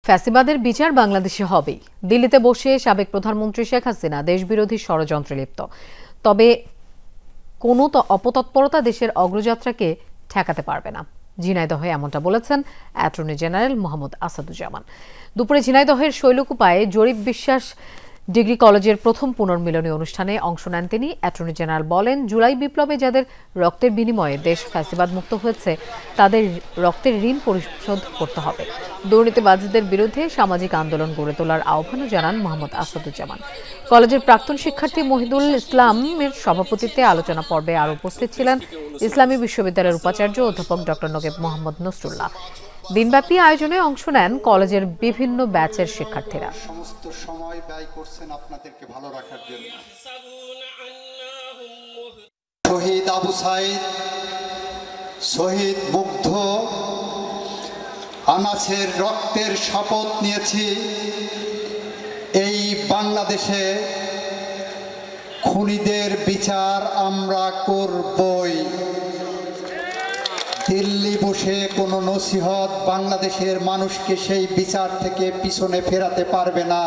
ফ্যাসিবাদের বিচার বাংলাদেশে হবেই। দিল্লিতে বসে সাবেক প্রধানমন্ত্রী শেখ হাসিনা দেশবিরোধী ষড়যন্ত্রে লিপ্ত। তবে কোনো অপতৎপরতা দেশের অগ্রযাত্রাকে ঠেকাতে পারবে না। ঝিনাইদহে এমনটা বলেছেন অ্যাটর্নি জেনারেল মোহাম্মদ আসাদুজ্জামান। দুপুরে ঝিনাইদহের শৈলকুপায় জরিপ বিশ্বাস ডিগ্রি কলেজের প্রথম পুনর্মিলনী অনুষ্ঠানে অংশ নেন তিনি। অ্যাটর্নি জেনারেল বলেন, জুলাই বিপ্লবে যাদের রক্তের বিনিময়ে দেশ ফ্যাসিবাদ মুক্ত হয়েছে তাদের রক্তের ঋণ পরিশোধ করতে হবে। দুর্নীতিবাজদের বিরুদ্ধে সামাজিক আন্দোলন গড়ে তোলার আহ্বানও জানান মোহাম্মদ আসাদুজ্জামান। কলেজের প্রাক্তন শিক্ষার্থী মহিদুল ইসলামের সভাপতিত্বে আলোচনা পর্বে আরও উপস্থিত ছিলেন ইসলামী বিশ্ববিদ্যালয়ের উপাচার্য অধ্যাপক ডক্টর নগেব মোহাম্মদ নসরুল্লাহ। দিনব্যাপী আয়োজনে অংশ নেন কলেজের বিভিন্ন ব্যাচের শিক্ষার্থীরা। সমস্ত সময় ব্যয় করছেন আপনাদেরকে ভালো রাখার জন্য। শহীদ আবু সাইদ, শহীদ মুগ্ধ, আনাসের রক্তের শপথ নিয়েছি এই বাংলাদেশে খুনিদের বিচার আমরা করবই। দিল্লি বসে কোনো নসিহত বাংলাদেশের মানুষকে সেই বিচার থেকে পিছনে ফেরাতে পারবে না।